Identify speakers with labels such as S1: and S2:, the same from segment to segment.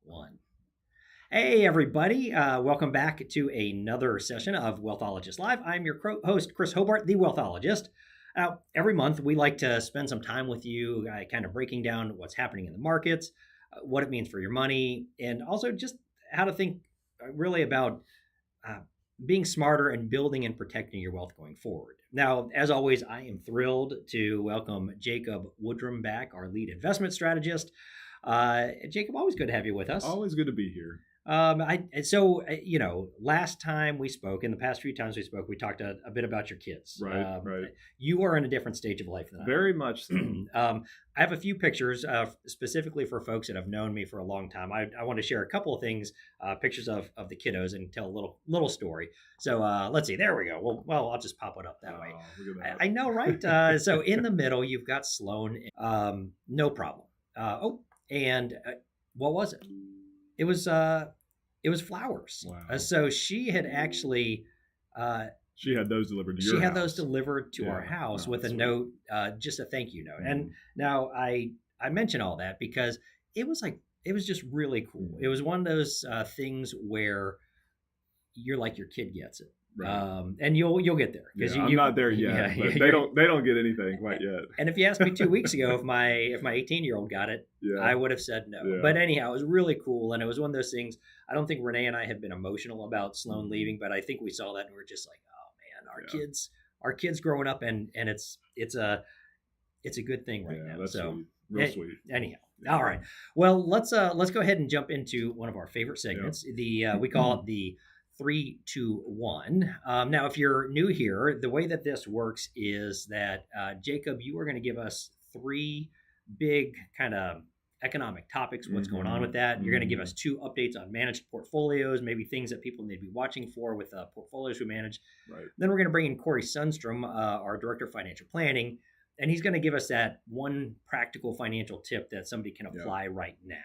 S1: One. Hey, everybody. Welcome back to another session of Wealthologist Live. I'm your host, Chris Hobart, the Wealthologist. Now, every month we like to spend some time with you, kind of breaking down what's happening in the markets, what it means for your money, and also just how to think really about uh, being smarter and building and protecting your wealth going forward. Now, as always, I am thrilled to welcome Jacob Woodrum back, our lead investment strategist. Jacob, always good to have you with us.
S2: Always good to be here.
S1: Last time we spoke, in the past few times we spoke, we talked a bit about your kids.
S2: Right.
S1: You are in a different stage of life than I am.
S2: Very much so.
S1: I have a few pictures specifically for folks that have known me for a long time. I want to share a couple of things, pictures of the kiddos, and tell a little story. So let's see. There we go. Well, I'll just pop it up that way.
S2: Look at that.
S1: I know, right? So in the middle, you've got Sloan. No problem. What was it? It was flowers.
S2: Wow.
S1: So she had actually
S2: she had those delivered to your
S1: house. She had
S2: house.
S1: those delivered to our house with a note, just a thank you note. And now I mention all that because it was just really cool. It was one of those things where you're like your kid gets it.
S2: Right.
S1: And you'll get there
S2: because I'm not there yet. But they don't get anything quite yet.
S1: And if you asked me 2 weeks ago if my 18-year-old got it, I would have said no. Yeah. But anyhow, it was really cool, and it was one of those things. I don't think Renee and I have been emotional about Sloan leaving, but I think we saw that and we're just like, oh man, our kids growing up, and it's a good thing right now.
S2: That's
S1: so
S2: sweet. Real sweet.
S1: Anyhow. All right. Well, let's go ahead and jump into one of our favorite segments. We call it the 3, 2, 1. Now, if you're new here, the way that this works is that, Jacob, you are going to give us 3 big kind of economic topics, what's going on with that. You're going to give us 2 updates on managed portfolios, maybe things that people need to be watching for with portfolios we manage.
S2: Right.
S1: Then we're going to bring in Corey Sundstrom, our Director of Financial Planning, and he's going to give us that one practical financial tip that somebody can apply right now.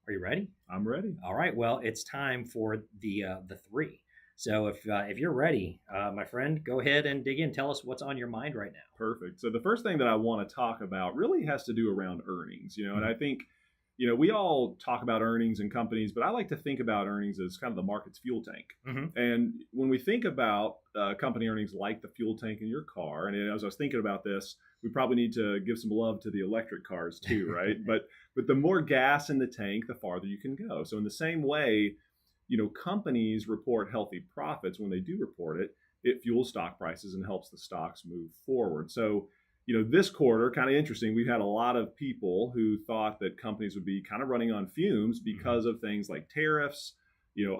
S1: Are you ready?
S2: I'm ready.
S1: All right. Well, it's time for the 3. So if you're ready, my friend, go ahead and dig in. Tell us what's on your mind right now.
S2: Perfect. So the first thing that I want to talk about really has to do around earnings. And I think, we all talk about earnings in companies, but I like to think about earnings as kind of the market's fuel tank.
S1: Mm-hmm.
S2: And when we think about company earnings like the fuel tank in your car, and as I was thinking about this, we probably need to give some love to the electric cars too, right? But the more gas in the tank, the farther you can go. So in the same way, companies report healthy profits. When they do report it, it fuels stock prices and helps the stocks move forward. So, this quarter, kind of interesting, we had a lot of people who thought that companies would be kind of running on fumes because of things like tariffs,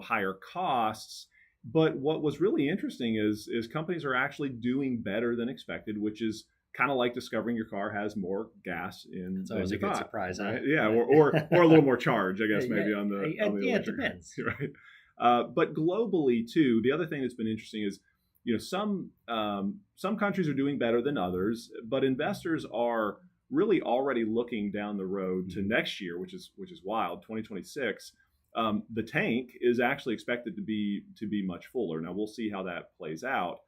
S2: higher costs. But what was really interesting is companies are actually doing better than expected, which is kind of like discovering your car has more gas in.
S1: It's always a good surprise,
S2: right?
S1: Huh?
S2: Yeah, or a little more charge, I guess, maybe on the
S1: it depends,
S2: right? But globally too, the other thing that's been interesting is, some countries are doing better than others, but investors are really already looking down the road to next year, which is wild, 2026. The tank is actually expected to be much fuller. Now we'll see how that plays out,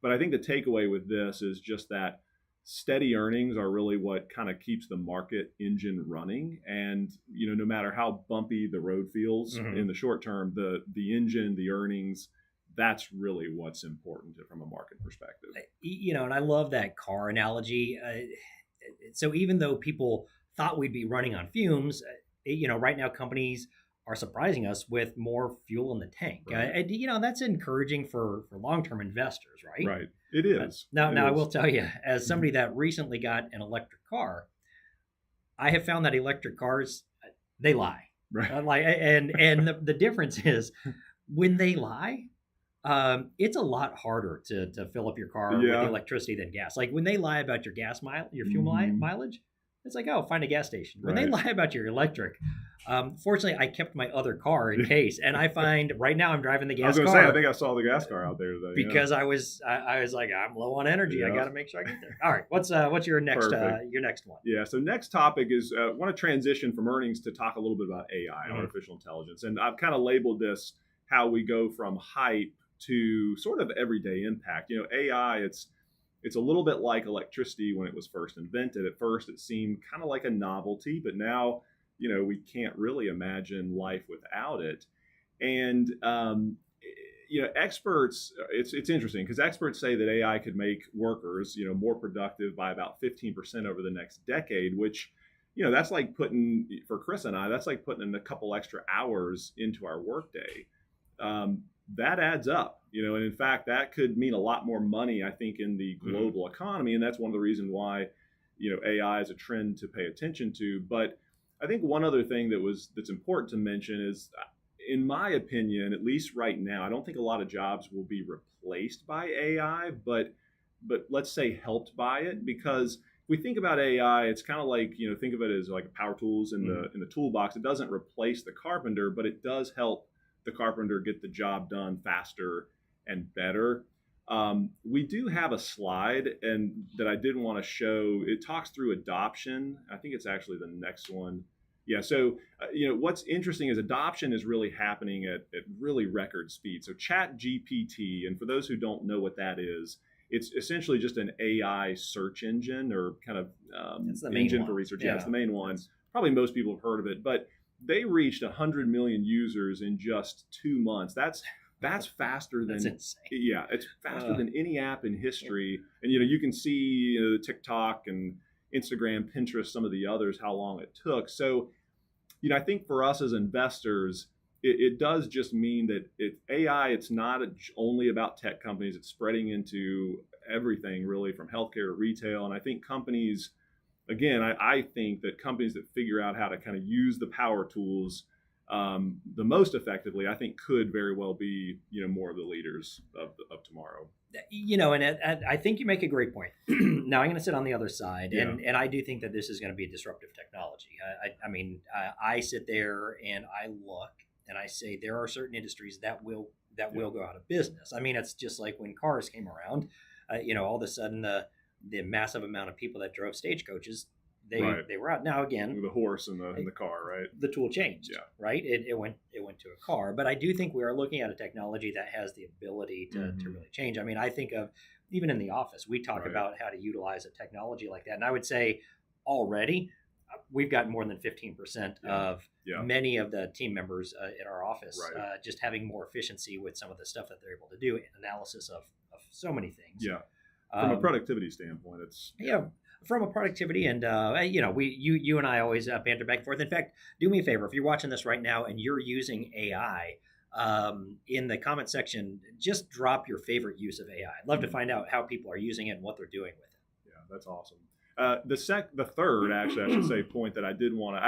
S2: but I think the takeaway with this is just that steady earnings are really what kind of keeps the market engine running. And, no matter how bumpy the road feels in the short term, the engine, the earnings, that's really what's important from a market perspective.
S1: And I love that car analogy. So even though people thought we'd be running on fumes, right now companies are surprising us with more fuel in the tank.
S2: Right.
S1: That's encouraging for long-term investors, right?
S2: Right. It is.
S1: Now, I will tell you, as somebody that recently got an electric car, I have found that electric cars, they lie.
S2: Right.
S1: And the difference is when they lie, it's a lot harder to fill up your car with electricity than gas. Like when they lie about your your fuel mileage, it's like, oh, find a gas station. When they lie about your electric, fortunately, I kept my other car in case, and I find right now I'm driving the gas car.
S2: I was going to say, I think I saw the gas car out there today.
S1: Because I was like, I'm low on energy. I got to make sure I get there. All right, what's your next one?
S2: Yeah. So next topic is I want to transition from earnings to talk a little bit about AI, artificial intelligence, and I've kind of labeled this how we go from hype to sort of everyday impact. AI, it's a little bit like electricity when it was first invented. At first, it seemed kind of like a novelty, but now, we can't really imagine life without it. And experts, it's interesting because experts say that AI could make workers, more productive by about 15% over the next decade, which, that's like putting, for Chris and I, that's like putting in a couple extra hours into our workday. That adds up, and in fact, that could mean a lot more money, I think, in the global economy. And that's one of the reasons why, AI is a trend to pay attention to. But I think one other thing that's important to mention is, in my opinion, at least right now, I don't think a lot of jobs will be replaced by AI, but let's say helped by it. Because if we think about AI, it's kind of like, think of it as like power tools in the toolbox. It doesn't replace the carpenter, but it does help the carpenter get the job done faster and better. We do have a slide and that I did want to show. It talks through adoption. I think it's actually the next one. Yeah. So, what's interesting is adoption is really happening at really record speed. So Chat GPT, and for those who don't know what that is, it's essentially just an AI search engine or kind of engine for research. Yeah, it's the main one. Probably most people have heard of it, but they reached 100 million users in just 2 months. That's faster than
S1: insane.
S2: Yeah, it's faster than any app in history. And you can see TikTok and Instagram, Pinterest, some of the others, how long it took. So, I think for us as investors, it does just mean that AI, it's not only about tech companies. It's spreading into everything, really, from healthcare to retail. And I think companies, again, I think that companies that figure out how to kind of use the power tools the most effectively, I think could very well be, more of the leaders of tomorrow.
S1: And I think you make a great point. Now I'm going to sit on the other side, and I do think that this is going to be a disruptive technology. I sit there and I look and I say there are certain industries that will go out of business. I mean, it's just like when cars came around. All of a sudden the massive amount of people that drove stagecoaches, they were out. Now again,
S2: the horse in the car, right?
S1: The tool changed, right? It went to a car. But I do think we are looking at a technology that has the ability to really change. I mean, I think of even in the office, we talk about how to utilize a technology like that, and I would say already we've got more than 15% of many of the team members in our office just having more efficiency with some of the stuff that they're able to do, analysis of so many things.
S2: Yeah, from a productivity standpoint, it's
S1: from a productivity and you and I always banter back and forth. In fact, do me a favor, if you're watching this right now and you're using AI, in the comment section, just drop your favorite use of AI. I'd love to find out how people are using it and what they're doing with it.
S2: Yeah, that's awesome. The third, actually, I should say, point that I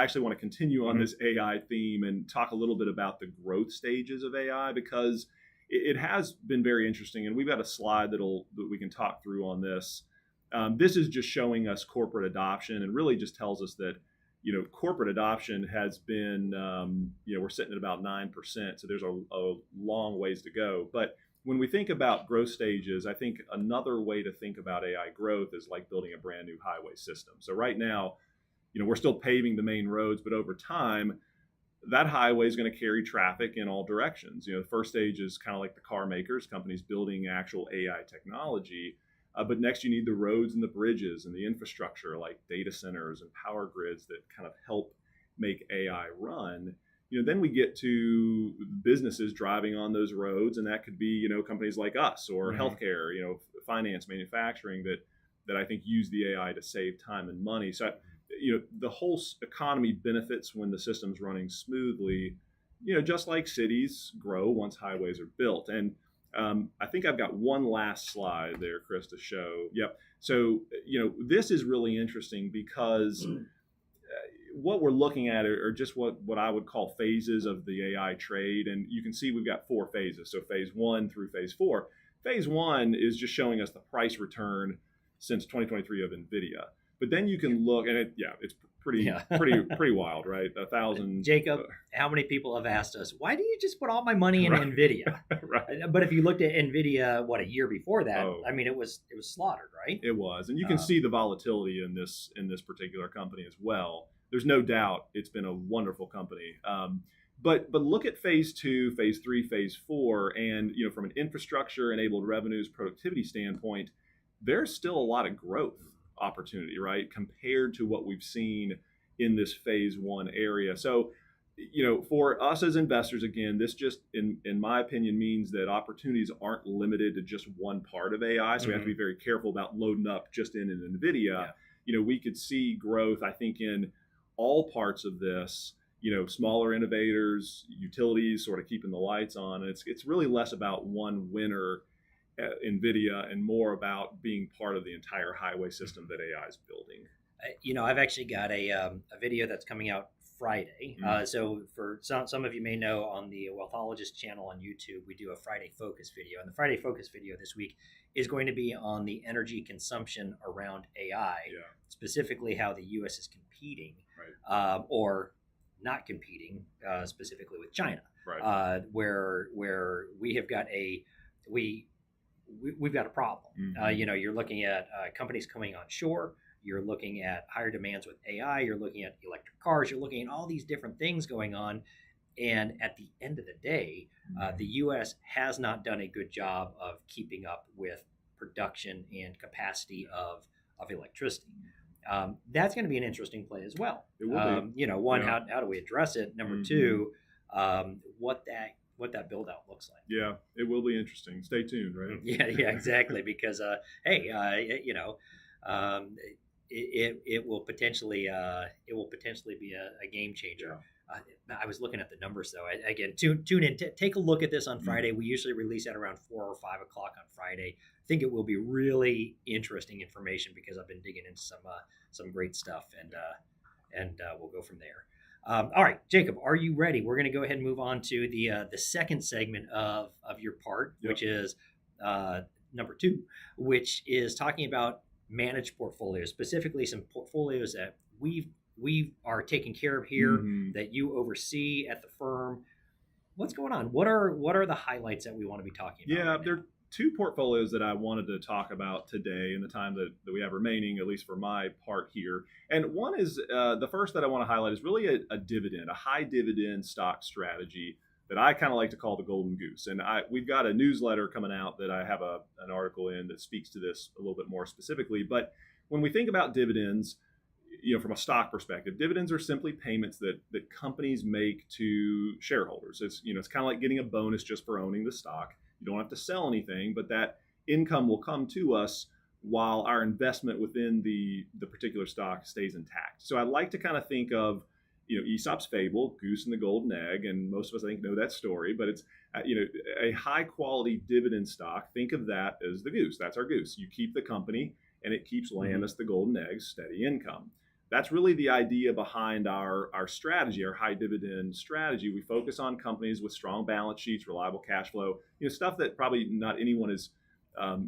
S2: actually want to continue on this AI theme and talk a little bit about the growth stages of AI, because it has been very interesting, and we've got a slide that we can talk through on this. This is just showing us corporate adoption, and really just tells us that corporate adoption has been we're sitting at about 9%, so there's a long ways to go. But when we think about growth stages, I think another way to think about AI growth is like building a brand new highway system. So right now, we're still paving the main roads, but over time, that highway is going to carry traffic in all directions. The first stage is kind of like the car makers, companies building actual AI technology. But next, you need the roads and the bridges and the infrastructure like data centers and power grids that kind of help make AI run. Then we get to businesses driving on those roads, and that could be companies like us or healthcare, finance, manufacturing that I think use the AI to save time and money. So the whole economy benefits when the system's running smoothly. Just like cities grow once highways are built. And I think I've got one last slide there, Chris, to show. Yep. So, this is really interesting because what we're looking at are just what I would call phases of the AI trade. And you can see we've got 4 phases. So phase 1 through phase 4. Phase 1 is just showing us the price return since 2023 of NVIDIA. But then you can look, and it's pretty wild, right? 1,000.
S1: Jacob, how many people have asked us, why do you just put all my money in NVIDIA?
S2: Right.
S1: But if you looked at NVIDIA, a year before that, it was slaughtered, right?
S2: It was, and you can see the volatility in this particular company as well. There's no doubt it's been a wonderful company. But look at phase 2, phase 3, phase 4, and from an infrastructure enabled revenues productivity standpoint, there's still a lot of growth opportunity, right, compared to what we've seen in this phase one area. So, for us as investors, again, this just, in my opinion, means that opportunities aren't limited to just one part of AI. So we have to be very careful about loading up just in an NVIDIA. We could see growth, I think, in all parts of this, smaller innovators, utilities sort of keeping the lights on. And it's really less about one winner, NVIDIA, and more about being part of the entire highway system that AI is building.
S1: I've actually got a video that's coming out Friday. So for some of you may know, on the Wealthologist channel on YouTube, we do a Friday Focus video. And the Friday Focus video this week is going to be on the energy consumption around AI, specifically how the U.S. is competing or not competing, specifically with China, where we have got we've got a problem. You're looking at companies coming on shore. You're looking at higher demands with AI. You're looking at electric cars. You're looking at all these different things going on. And at the end of the day, the U.S. has not done a good job of keeping up with production and capacity of electricity. That's going to be an interesting play as well.
S2: It will be.
S1: One, how do we address it? Number two, what that build out looks like.
S2: Yeah, it will be interesting. Stay tuned, right?
S1: Yeah, exactly. Because it will potentially be a game changer. I was looking at the numbers though. Again, tune in, take a look at this on Friday. We usually release at around 4 or 5 o'clock on Friday. I think it will be really interesting information because I've been digging into some great stuff, and we'll go from there. All right, Jacob, are you ready? We're going to go ahead and move on to the second segment of your part, which is number 2, which is talking about managed portfolios, specifically some portfolios that we are taking care of here, that you oversee at the firm. What's going on? What are the highlights that we want to be talking about?
S2: Yeah, there are 2 portfolios that I wanted to talk about today in the time that we have remaining, at least for my part here. And one is, the first that I want to highlight is really a high dividend stock strategy that I kind of like to call the golden goose. And we've got a newsletter coming out that I have an article in that speaks to this a little bit more specifically. But when we think about dividends, from a stock perspective, dividends are simply payments that companies make to shareholders. It's kind of like getting a bonus just for owning the stock. You don't have to sell anything, but that income will come to us while our investment within the particular stock stays intact. So I like to kind of think of, Aesop's fable, Goose and the Golden Egg, and most of us, I think, know that story, but it's, a high quality dividend stock. Think of that as the goose. That's our goose. You keep the company and it keeps laying us the golden eggs, steady income. That's really the idea behind our strategy, our high dividend strategy. We focus on companies with strong balance sheets, reliable cash flow, stuff that probably not anyone has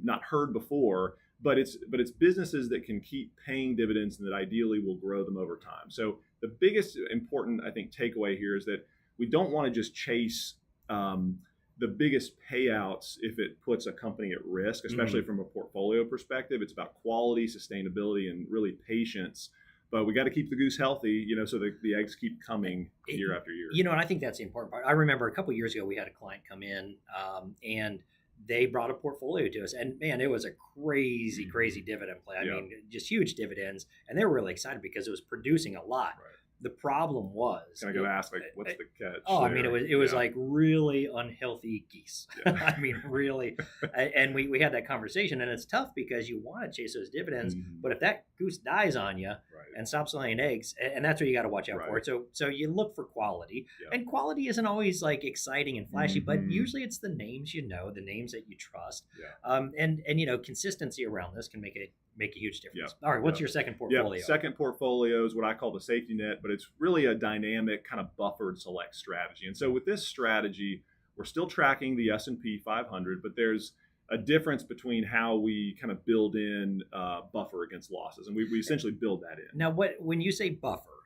S2: not heard before, but it's businesses that can keep paying dividends and that ideally will grow them over time. So the biggest important, I think, takeaway here is that we don't want to just chase the biggest payouts if it puts a company at risk, especially from a portfolio perspective. It's about quality, sustainability, and really patience. But we got to keep the goose healthy, so the eggs keep coming year after year.
S1: And I think that's the important part. I remember a couple of years ago, we had a client come in and they brought a portfolio to us. And man, it was a crazy dividend play. I mean, just huge dividends. And they were really excited because it was producing a lot.
S2: Right.
S1: The problem was,
S2: kind of got to ask, what's the catch?
S1: Oh, there? I mean, it was like really unhealthy geese. I mean, really. And we had that conversation, and it's tough because you want to chase those dividends, but if that goose dies on you and stops laying eggs, and that's what you got to watch out for. So you look for quality, and quality isn't always like exciting and flashy, but usually it's the names the names that you trust, and consistency around this can make a huge difference. All right, what's your second portfolio?
S2: Second portfolio is what I call the safety net, but it's really a dynamic kind of buffered select strategy. And so with this strategy, we're still tracking the S&P 500, but there's a difference between how we kind of build in buffer against losses, and we essentially build that in.
S1: Now, when you say buffer,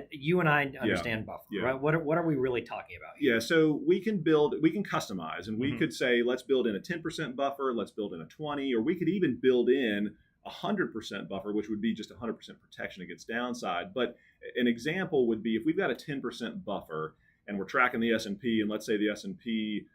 S1: you and I understand buffer, right? What are we really talking about here?
S2: Yeah, so we can customize, and we could say, let's build in a 10% buffer, let's build in a 20, or we could even build in 100% buffer, which would be just 100% protection against downside. But an example would be if we've got a 10% buffer and we're tracking the S&P, and let's say the S&P,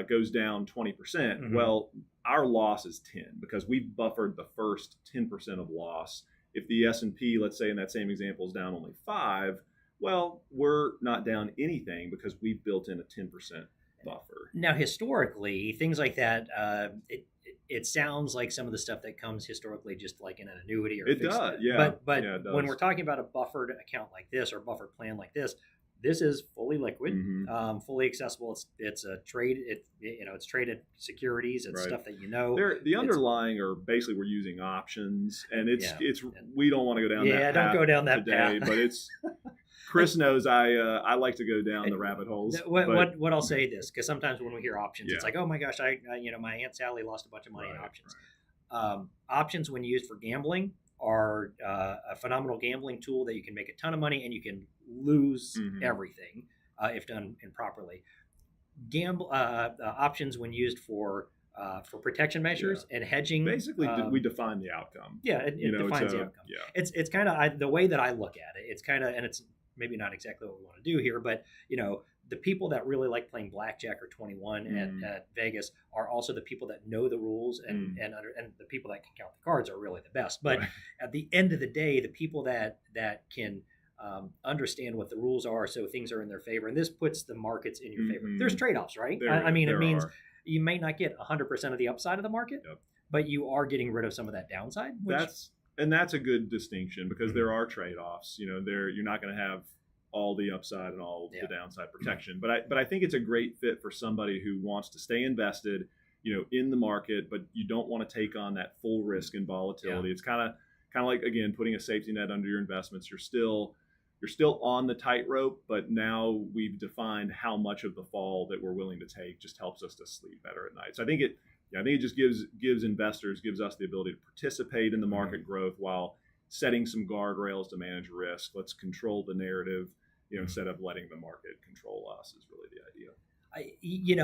S2: goes down 20%. Well, our loss is 10 because we buffered the first 10% of loss if the S&P, let's say in that same example, is down only 5, well, we're not down anything because we've built in a 10% buffer.
S1: Now, historically, things like that, it sounds like some of the stuff that comes historically just like in an annuity or
S2: It
S1: fixed.
S2: does, yeah.
S1: But
S2: Yeah, it does.
S1: when we're talking about a buffered account like this or buffered plan like this is fully liquid, fully accessible. It's a trade. It's traded securities. It's
S2: Right.
S1: stuff that you know.
S2: The underlying are basically we're using options, and it's we don't want to go down that path.
S1: Don't go down that
S2: today,
S1: path.
S2: But it's Chris knows I like to go down the rabbit holes.
S1: What I'll say this, because sometimes when we hear options,
S2: Yeah.
S1: it's like, oh my gosh, my Aunt Sally lost a bunch of money in options. Options, when used for gambling, are a phenomenal gambling tool that you can make a ton of money and you can lose everything if done improperly. Options, when used for protection measures and hedging,
S2: basically we define the outcome.
S1: Yeah, it defines the outcome.
S2: Yeah.
S1: It's kind of the way that I look at it. It's kind of, and it's maybe not exactly what we want to do here, but the people that really like playing blackjack or 21 at Vegas are also the people that know the rules and the people that can count the cards are really the best. But at the end of the day, the people that can understand what the rules are, so things are in their favor, and this puts the markets in your favor. There's trade-offs, right? It means you may not get 100% of the upside of the market, but you are getting rid of some of that downside.
S2: That's a good distinction, because there are trade-offs. You're not going to have all the upside and all the downside protection. But I think it's a great fit for somebody who wants to stay invested, in the market, but you don't want to take on that full risk and volatility. It's kind of like, again, putting a safety net under your investments. You're still on the tightrope, but now we've defined how much of the fall that we're willing to take. Just helps us to sleep better at night. So I think it just gives investors, gives us the ability to participate in the market growth while setting some guardrails to manage risk. Let's control the narrative, instead of letting the market control us, is really the idea.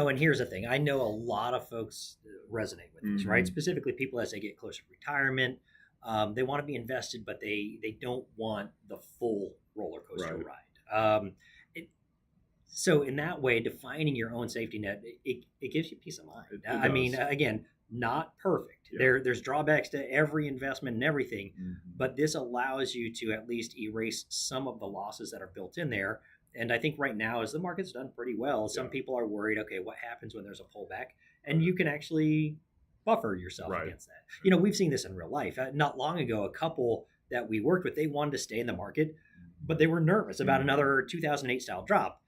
S1: And here's the thing. I know a lot of folks resonate with this, right? Specifically people as they get closer to retirement. They want to be invested, but they don't want the full roller coaster ride. So in that way, defining your own safety net, it gives you peace of mind. I mean, again, not perfect. There's drawbacks to every investment and everything, but this allows you to at least erase some of the losses that are built in there. And I think right now, as the market's done pretty well, some people are worried, okay, what happens when there's a pullback? And you can actually buffer yourself against that. We've seen this in real life. Not long ago, a couple that we worked with, they wanted to stay in the market, but they were nervous about another 2008 style drop.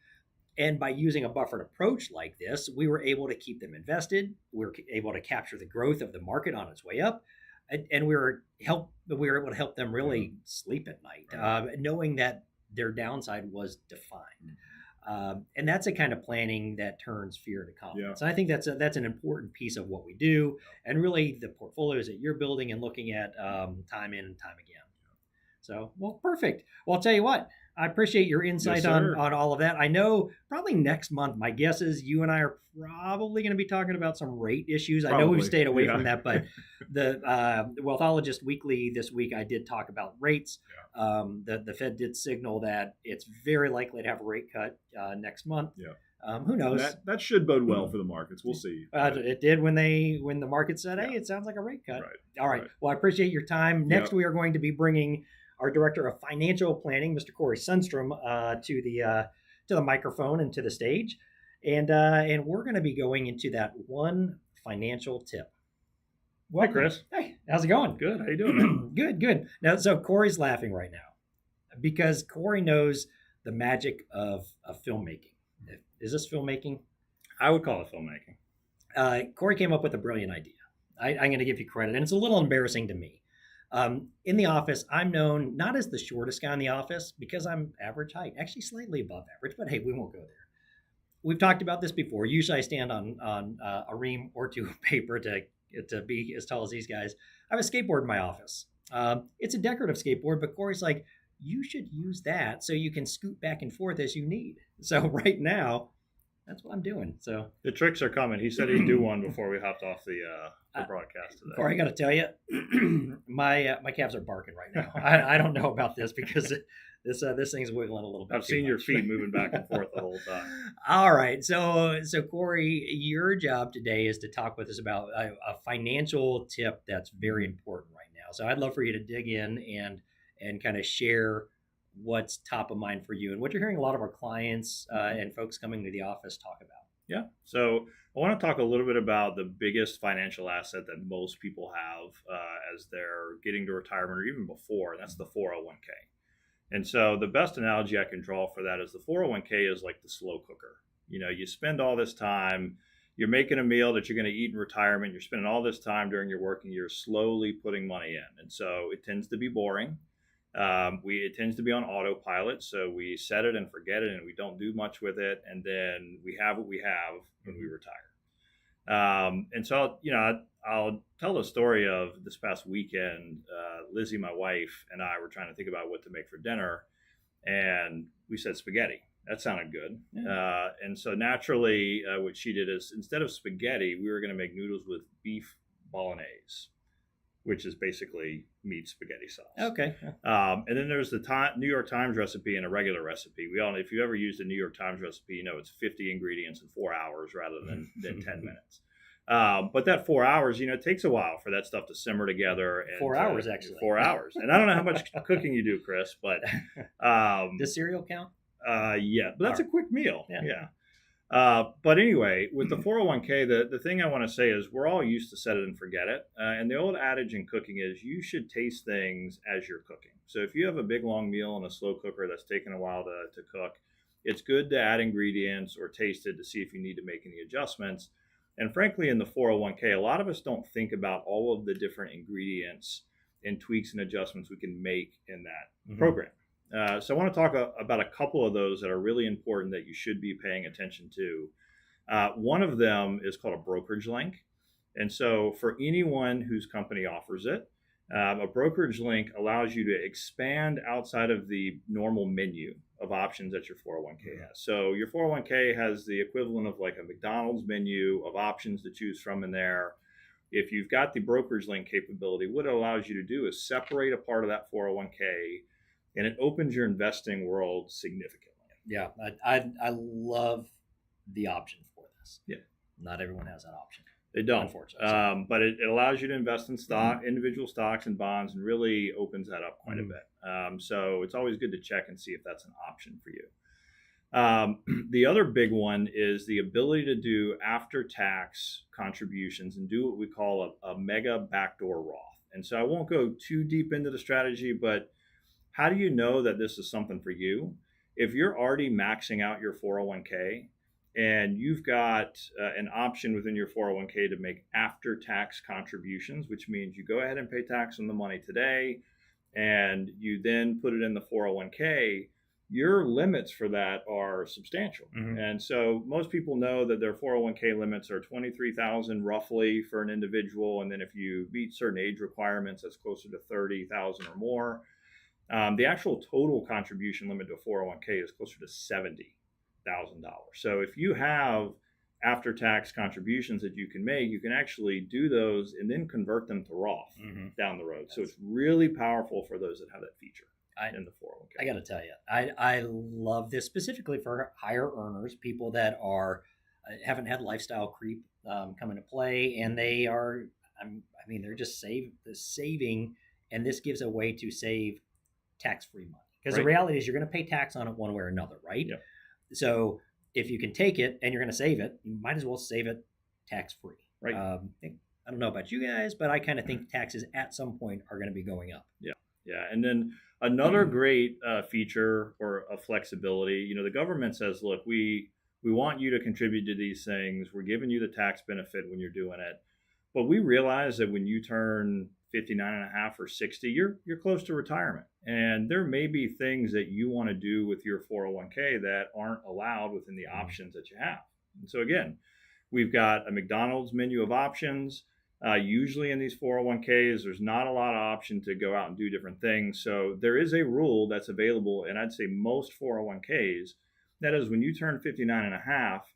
S1: And by using a buffered approach like this, we were able to keep them invested. We were able to capture the growth of the market on its way up, and we were able to help them really sleep at night, knowing that their downside was defined. And that's a kind of planning that turns fear into confidence. And I think that's an important piece of what we do, and really the portfolios that you're building and looking at time in and time again. So, well, perfect. Well, I'll tell you what. I appreciate your insight on all of that. I know probably next month, my guess is you and I are probably going to be talking about some rate issues. I know we've stayed away from that, but the Wealthologist Weekly this week, I did talk about rates. The Fed did signal that it's very likely to have a rate cut next month. Who knows?
S2: That should bode well for the markets. We'll see.
S1: It did when the market said, hey, it sounds like a rate cut. All right. Well, I appreciate your time. Next, we are going to be bringing our Director of Financial Planning, Mr. Corey Sundstrom, to the microphone and to the stage. And we're going to be going into that one financial tip.
S3: Hi, Chris.
S1: Hey, how's it going?
S3: Good. How you doing, man?
S1: Good. Now, so Corey's laughing right now because Corey knows the magic of filmmaking. Is this filmmaking?
S3: I would call it filmmaking.
S1: Corey came up with a brilliant idea. I'm going to give you credit, and it's a little embarrassing to me. In the office, I'm known not as the shortest guy in the office because I'm average height, actually slightly above average, but hey, we won't go there. We've talked about this before. Usually I stand on a ream or two of paper to be as tall as these guys. I have a skateboard in my office. It's a decorative skateboard, but Corey's like, you should use that so you can scoot back and forth as you need. So right now, that's what I'm doing. So
S3: the tricks are coming. He said he'd do one before we hopped off the broadcast today.
S1: Corey, I got to tell you, my calves are barking right now. I don't know about this because this thing's wiggling a little bit.
S3: I've seen your feet moving back and forth the whole time.
S1: All right, so Corey, your job today is to talk with us about a financial tip that's very important right now. now. So I'd love for you to dig in and kind of share what's top of mind for you and what you're hearing a lot of our clients and folks coming to the office talk about.
S3: Yeah. So I want to talk a little bit about the biggest financial asset that most people have as they're getting to retirement or even before, and that's the 401k. And so the best analogy I can draw for that is the 401k is like the slow cooker. You spend all this time, you're making a meal that you're going to eat in retirement. You're spending all this time during your working years slowly putting money in. And so it tends to be boring. It tends to be on autopilot. So we set it and forget it and we don't do much with it. And then we have what we have when we retire. And so, I'll tell the story of this past weekend. Lizzie, my wife, and I were trying to think about what to make for dinner. And we said spaghetti. That sounded good. Yeah. And so naturally, what she did is instead of spaghetti, we were going to make noodles with beef bolognese, which is basically meat spaghetti sauce.
S1: Okay.
S3: And then there's the New York Times recipe and a regular recipe. We all know, if you ever used a New York Times recipe, it's 50 ingredients in 4 hours rather than 10 minutes. But that 4 hours, it takes a while for that stuff to simmer together. And
S1: 4 hours, actually.
S3: 4 hours. And I don't know how much cooking you do, Chris, but...
S1: Does cereal count?
S3: Yeah, but that's a quick meal. Yeah. But anyway, with the 401k, the thing I want to say is we're all used to set it and forget it. And the old adage in cooking is you should taste things as you're cooking. So if you have a big long meal in a slow cooker that's taken a while to cook, it's good to add ingredients or taste it to see if you need to make any adjustments. And frankly, in the 401k, a lot of us don't think about all of the different ingredients and tweaks and adjustments we can make in that program. So I want to talk about a couple of those that are really important that you should be paying attention to. One of them is called a brokerage link. And so for anyone whose company offers it, a brokerage link allows you to expand outside of the normal menu of options that your 401k has. So your 401k has the equivalent of like a McDonald's menu of options to choose from in there. If you've got the brokerage link capability, what it allows you to do is separate a part of that 401k, and it opens your investing world significantly.
S1: Yeah, I love the option for this.
S3: Yeah.
S1: Not everyone has that option.
S3: They don't,
S1: unfortunately.
S3: But it allows you to invest in individual stocks and bonds, and really opens that up quite a bit. So it's always good to check and see if that's an option for you. The other big one is the ability to do after-tax contributions and do what we call a mega backdoor Roth. And so I won't go too deep into the strategy, but how do you know that this is something for you? If you're already maxing out your 401k and you've got an option within your 401k to make after-tax contributions, which means you go ahead and pay tax on the money today, and you then put it in the 401k, your limits for that are substantial. And so most people know that their 401k limits are $23,000 roughly for an individual. And then if you meet certain age requirements, that's closer to $30,000 or more. The actual total contribution limit to a 401k is closer to $70,000. So if you have after-tax contributions that you can make, you can actually do those and then convert them to Roth down the road. So it's really powerful for those that have that feature in the 401k.
S1: I got to tell you, I love this specifically for higher earners, people that are haven't had lifestyle creep come into play, and they are, they're just saving, and this gives a way to save tax-free money. Because the reality is you're going to pay tax on it one way or another, right?
S3: Yep.
S1: So if you can take it and you're going to save it, you might as well save it tax-free.
S3: Right.
S1: I don't know about you guys, but I kind of think taxes at some point are going to be going up.
S3: Yeah. And then another great feature or a flexibility, the government says, look, we want you to contribute to these things. We're giving you the tax benefit when you're doing it. But we realize that when you turn 59 and a half or 60, you're close to retirement. And there may be things that you want to do with your 401k that aren't allowed within the options that you have. And so again, we've got a McDonald's menu of options. Usually in these 401ks, there's not a lot of option to go out and do different things. So there is a rule that's available, and I'd say most 401ks, that is when you turn 59 and a half,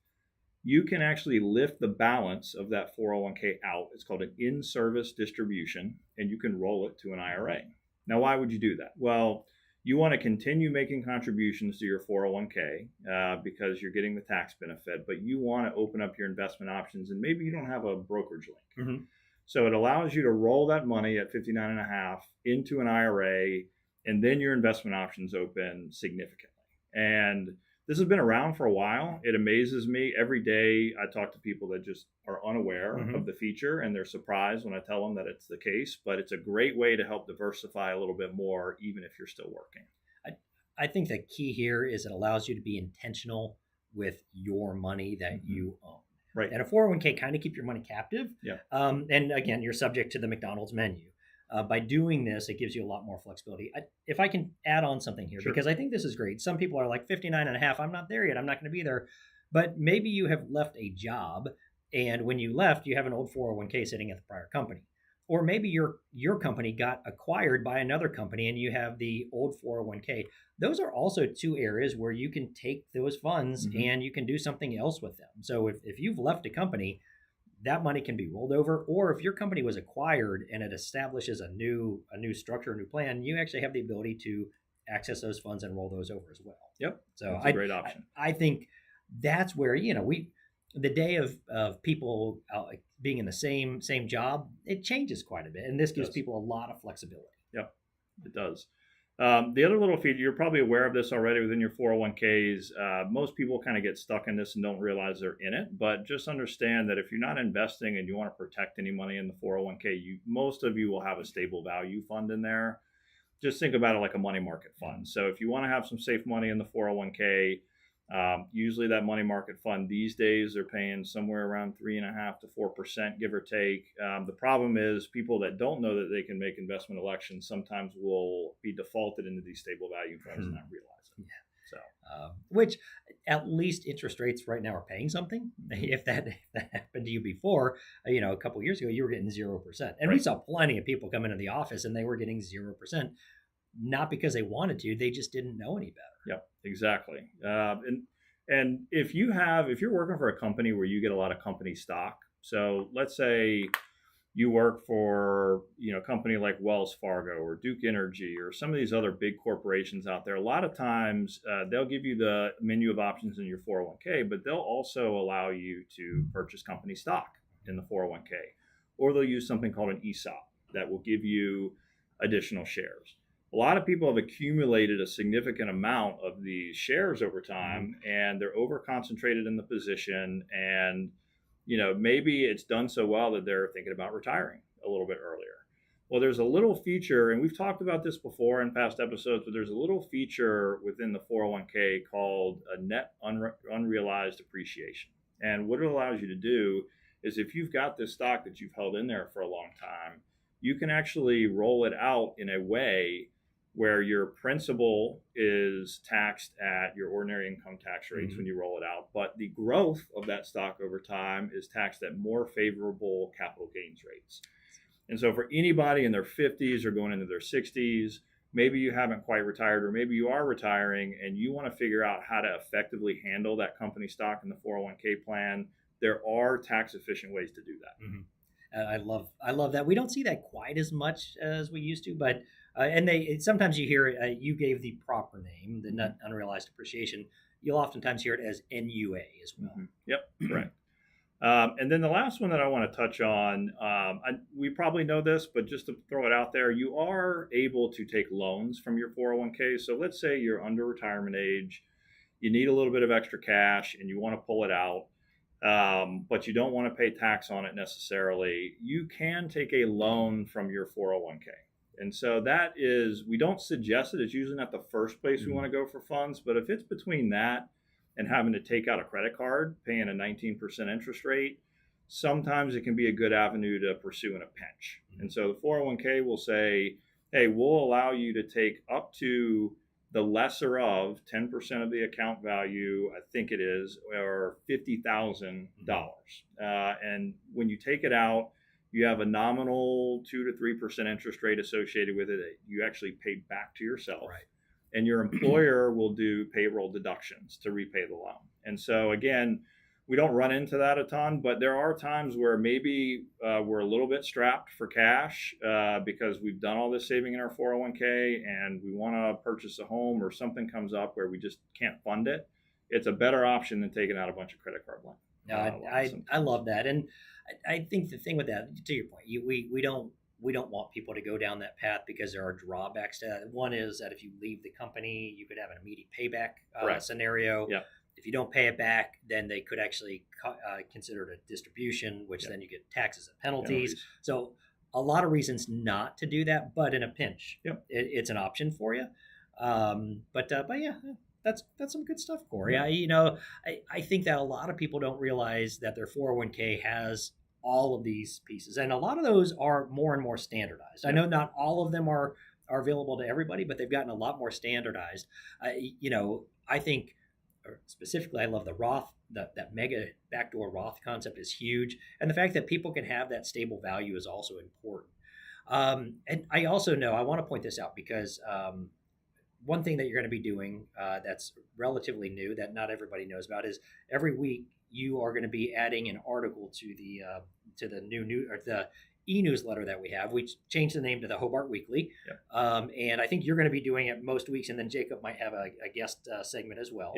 S3: you can actually lift the balance of that 401k out. It's called an in-service distribution, and you can roll it to an IRA. Now, why would you do that? Well, you want to continue making contributions to your 401k because you're getting the tax benefit, but you want to open up your investment options, and maybe you don't have a brokerage link. So it allows you to roll that money at 59.5 into an IRA, and then your investment options open significantly. And this has been around for a while. It amazes me. Every day I talk to people that just are unaware of the feature, and they're surprised when I tell them that it's the case. But it's a great way to help diversify a little bit more, even if you're still working.
S1: I think the key here is it allows you to be intentional with your money that you own.
S3: Right.
S1: And a 401k kind of keep your money captive.
S3: Yeah.
S1: And again, you're subject to the McDonald's menu. By doing this, it gives you a lot more flexibility. If I can add on something here, because I think this is great. Some people are like 59.5, I'm not there yet. I'm not going to be there. But maybe you have left a job, and when you left, you have an old 401k sitting at the prior company. Or maybe your company got acquired by another company and you have the old 401k. Those are also two areas where you can take those funds and you can do something else with them. So if you've left a company, that money can be rolled over. Or if your company was acquired and it establishes a new structure, a new plan, you actually have the ability to access those funds and roll those over as well.
S3: Yep.
S1: So
S3: that's a great option.
S1: I think that's where, the day of people being in the same job, it changes quite a bit. And this gives people a lot of flexibility.
S3: Yep, it does. The other little feature, you're probably aware of this already within your 401ks. Most people kind of get stuck in this and don't realize they're in it. But just understand that if you're not investing and you want to protect any money in the 401k, most of you will have a stable value fund in there. Just think about it like a money market fund. So if you want to have some safe money in the 401k, usually that money market fund these days, they're paying somewhere around 3.5% to 4%, give or take. The problem is people that don't know that they can make investment elections sometimes will be defaulted into these stable value funds and not realize it.
S1: Yeah.
S3: So,
S1: which at least interest rates right now are paying something. If that happened to you before, a couple of years ago, you were getting 0%. And we saw plenty of people come into the office and they were getting 0%. Not because they wanted to, they just didn't know any better.
S3: Yep, exactly. And if you're working for a company where you get a lot of company stock, so let's say you work for a company like Wells Fargo or Duke Energy or some of these other big corporations out there, a lot of times they'll give you the menu of options in your 401k, but they'll also allow you to purchase company stock in the 401k, or they'll use something called an ESOP that will give you additional shares. A lot of people have accumulated a significant amount of these shares over time, and they're over concentrated in the position. And, maybe it's done so well that they're thinking about retiring a little bit earlier. Well, there's a little feature, and we've talked about this before in past episodes, but there's a little feature within the 401k called a net unrealized appreciation. And what it allows you to do is if you've got this stock that you've held in there for a long time, you can actually roll it out in a way where your principal is taxed at your ordinary income tax rates when you roll it out, but the growth of that stock over time is taxed at more favorable capital gains rates. And so for anybody in their 50s or going into their 60s, maybe you haven't quite retired, or maybe you are retiring and you want to figure out how to effectively handle that company stock in the 401k plan, there are tax efficient ways to do that.
S1: I love that. We don't see that quite as much as we used to, but and sometimes you hear you gave the proper name, the net unrealized appreciation. You'll oftentimes hear it as NUA as well.
S3: Yep, right. And then the last one that I want to touch on, we probably know this, but just to throw it out there, you are able to take loans from your 401k. So let's say you're under retirement age, you need a little bit of extra cash and you want to pull it out, but you don't want to pay tax on it necessarily. You can take a loan from your 401k. And so that is, we don't suggest it. It's usually not the first place we want to go for funds, but if it's between that and having to take out a credit card, paying a 19% interest rate, sometimes it can be a good avenue to pursue in a pinch. And so the 401k will say, hey, we'll allow you to take up to the lesser of 10% of the account value, I think it is, or $50,000. And when you take it out, you have a nominal 2 to 3% interest rate associated with it that you actually pay back to yourself.
S1: Right.
S3: And your employer will do payroll deductions to repay the loan. And so again, we don't run into that a ton, but there are times where maybe we're a little bit strapped for cash because we've done all this saving in our 401k and we want to purchase a home, or something comes up where we just can't fund it. It's a better option than taking out a bunch of credit card loans.
S1: I love that. And I think the thing with that, to your point, we don't want people to go down that path because there are drawbacks to that. One is that if you leave the company, you could have an immediate payback scenario.
S3: Yeah.
S1: If you don't pay it back, then they could actually consider it a distribution, which then you get taxes and penalties. So a lot of reasons not to do that, but in a pinch, it's an option for you. But yeah, that's some good stuff, Corey. I think that a lot of people don't realize that their 401k has all of these pieces, and a lot of those are more and more standardized. I know not all of them are available to everybody, but they've gotten a lot more standardized. I think, or specifically, I love the Roth, that mega backdoor Roth concept is huge, and the fact that people can have that stable value is also important. And I also know I want to point this out because one thing that you're going to be doing that's relatively new that not everybody knows about is every week you are going to be adding an article to the new or the e-newsletter that we have. We changed the name to the Hobart Weekly, and I think you're going to be doing it most weeks, and then Jacob might have a guest segment as well.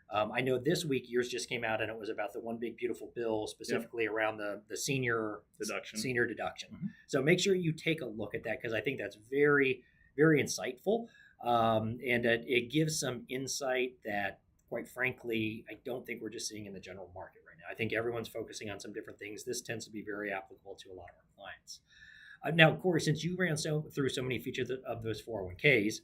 S1: I know this week yours just came out, and it was about the one big beautiful bill specifically around the senior deduction. Mm-hmm. So make sure you take a look at that because I think that's very, very insightful, and it gives some insight that, quite frankly, I don't think we're just seeing in the general market right now. I think everyone's focusing on some different things. This tends to be very applicable to a lot of our clients. Now, Corey, since you ran through so many features of those 401ks,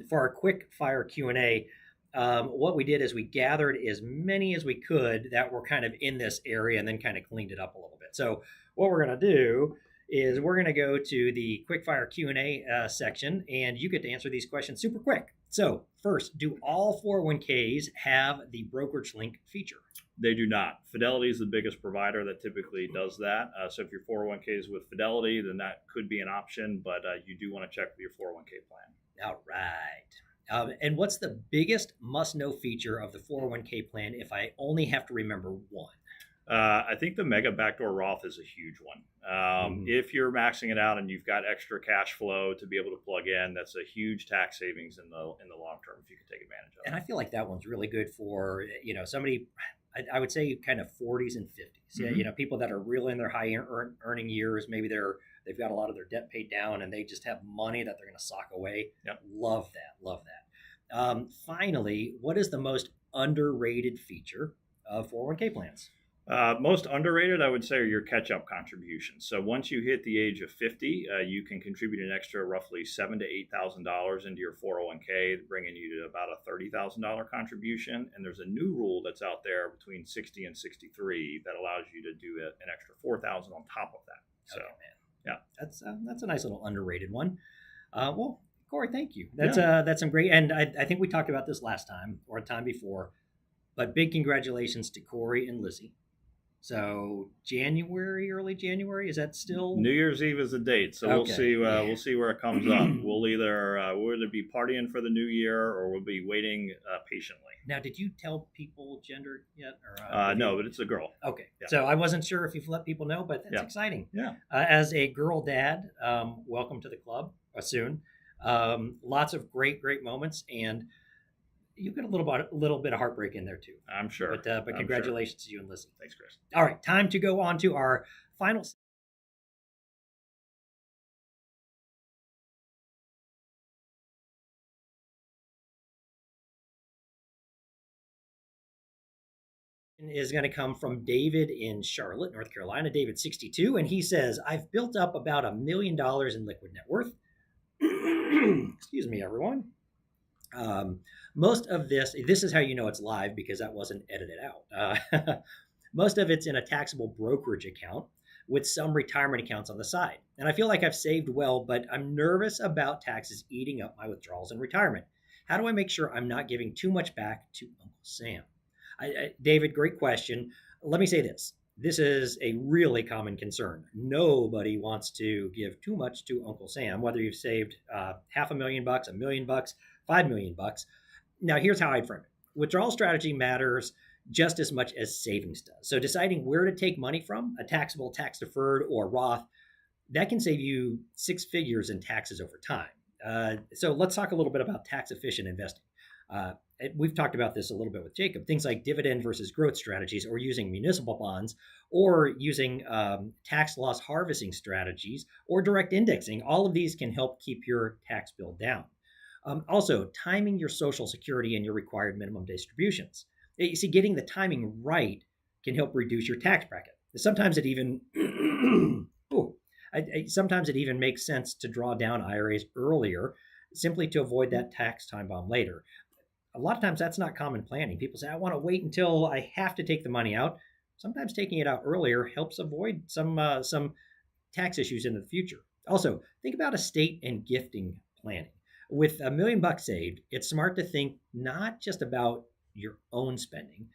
S1: for our quick fire Q&A, what we did is we gathered as many as we could that were kind of in this area and then kind of cleaned it up a little bit. So what we're going to do is we're going to go to the Quickfire Q&A section, and you get to answer these questions super quick. So first, do all 401ks have the brokerage link feature?
S3: They do not. Fidelity is the biggest provider that typically does that. So if your 401k is with Fidelity, then that could be an option, but you do want to check with your 401k plan.
S1: All right. And what's the biggest must-know feature of the 401k plan if I only have to remember one?
S3: I think the mega backdoor Roth is a huge one. If you're maxing it out and you've got extra cash flow to be able to plug in, that's a huge tax savings in the long term if you can take advantage of it.
S1: And I feel like that one's really good for somebody. I would say kind of 40s and 50s. Mm-hmm. Yeah, people that are really in their high earning years. Maybe they've got a lot of their debt paid down and they just have money that they're going to sock away.
S3: Yep.
S1: Love that. Finally, what is the most underrated feature of 401k plans?
S3: Most underrated, I would say, are your catch-up contributions. So once you hit the age of 50, you can contribute an extra roughly $7,000 to $8,000 into your 401k, bringing you to about a $30,000 contribution. And there's a new rule that's out there between 60 and 63 that allows you to do an extra $4,000 on top of that. So,
S1: that's a nice little underrated one. Well, Corey, thank you. That's some great. And I think we talked about this last time or a time before, but big congratulations to Corey and Lizzie. So early January, is that still?
S3: New Year's Eve is the date, so we'll see. We'll see where it comes up. We'll either be partying for the new year, or we'll be waiting patiently.
S1: Now, did you tell people gender yet?
S3: Or no, but it's a girl.
S1: Okay, so I wasn't sure if you've let people know, but that's exciting.
S3: Yeah.
S1: As a girl dad, welcome to the club soon. Lots of great moments, and you get a little bit of heartbreak in there too.
S3: I'm sure.
S1: But congratulations to you and Lizzie.
S3: Thanks, Chris.
S1: All right, time to go on to our final. Is going to come from David in Charlotte, North Carolina. David, 62, and he says, "I've built up about $1 million in liquid net worth." Excuse me, everyone. Most of this is how you know it's live because that wasn't edited out. Most of it's in a taxable brokerage account with some retirement accounts on the side. And I feel like I've saved well, but I'm nervous about taxes eating up my withdrawals in retirement. How do I make sure I'm not giving too much back to Uncle Sam? David, great question. Let me say this. This is a really common concern. Nobody wants to give too much to Uncle Sam, whether you've saved $500,000, $1 million, $5 million. Now, here's how I'd frame it. Withdrawal strategy matters just as much as savings does. So deciding where to take money from, a taxable, tax deferred, or Roth, that can save you six figures in taxes over time. So let's talk a little bit about tax efficient investing. we've talked about this a little bit with Jacob, things like dividend versus growth strategies, or using municipal bonds, or using tax loss harvesting strategies, or direct indexing. All of these can help keep your tax bill down. Also, timing your Social Security and your required minimum distributions. You see, getting the timing right can help reduce your tax bracket. Sometimes it even sometimes it even makes sense to draw down IRAs earlier, simply to avoid that tax time bomb later. A lot of times that's not common planning. People say, I want to wait until I have to take the money out. Sometimes taking it out earlier helps avoid some tax issues in the future. Also, think about estate and gifting planning. With $1 million saved, it's smart to think not just about your own spending,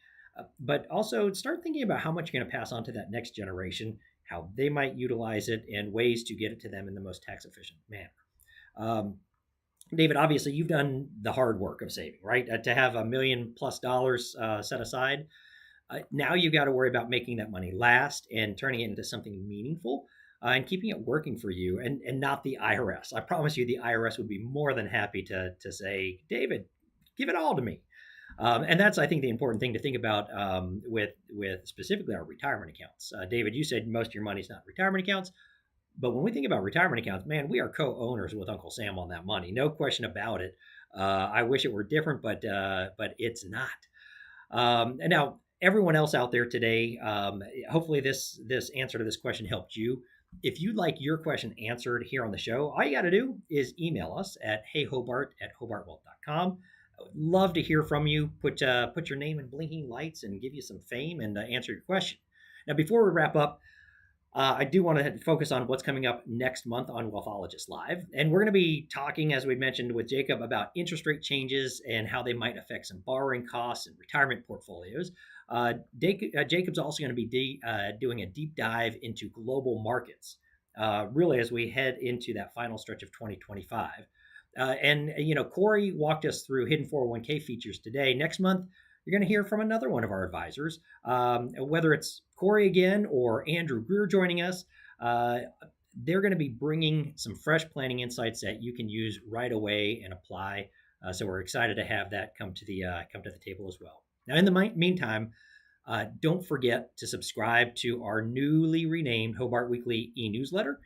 S1: but also start thinking about how much you're going to pass on to that next generation, how they might utilize it, and ways to get it to them in the most tax efficient manner. David, obviously, you've done the hard work of saving, right? To have $1 million+ set aside. Now you've got to worry about making that money last and turning it into something meaningful, and keeping it working for you, and not the IRS. I promise you, the IRS would be more than happy to say, David, give it all to me. And that's, I think, the important thing to think about with specifically our retirement accounts. David, you said most of your money's not retirement accounts. But when we think about retirement accounts, man, we are co-owners with Uncle Sam on that money. No question about it. I wish it were different, but it's not. And now, everyone else out there today, hopefully this answer to this question helped you. If you'd like your question answered here on the show, all you got to do is email us at heyhobart@hobartwealth.com. I would love to hear from you. Put your name in blinking lights and give you some fame and answer your question. Now, before we wrap up, I do want to focus on what's coming up next month on Wealthologist Live. And we're going to be talking, as we mentioned with Jacob, about interest rate changes and how they might affect some borrowing costs and retirement portfolios. Jacob's also going to be doing a deep dive into global markets, really as we head into that final stretch of 2025. And Corey walked us through hidden 401k features today. Next month, you're going to hear from another one of our advisors, whether it's Corey again or Andrew Greer joining us. They're going to be bringing some fresh planning insights that you can use right away and apply. So we're excited to have that come to the table as well. Now, in the meantime, don't forget to subscribe to our newly renamed Hobart Weekly e-newsletter,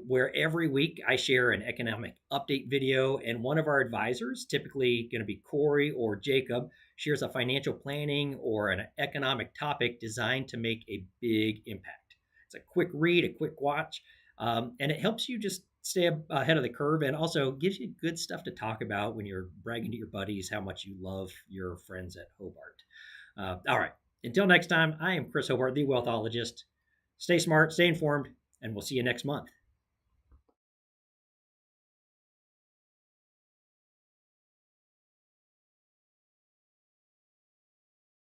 S1: where every week I share an economic update video, and one of our advisors, typically going to be Corey or Jacob, shares a financial planning or an economic topic designed to make a big impact. It's a quick read, a quick watch, and it helps you just stay ahead of the curve, and also gives you good stuff to talk about when you're bragging to your buddies how much you love your friends at Hobart. All right, until next time, I am Chris Hobart, the Wealthologist. Stay smart, stay informed, and we'll see you next month.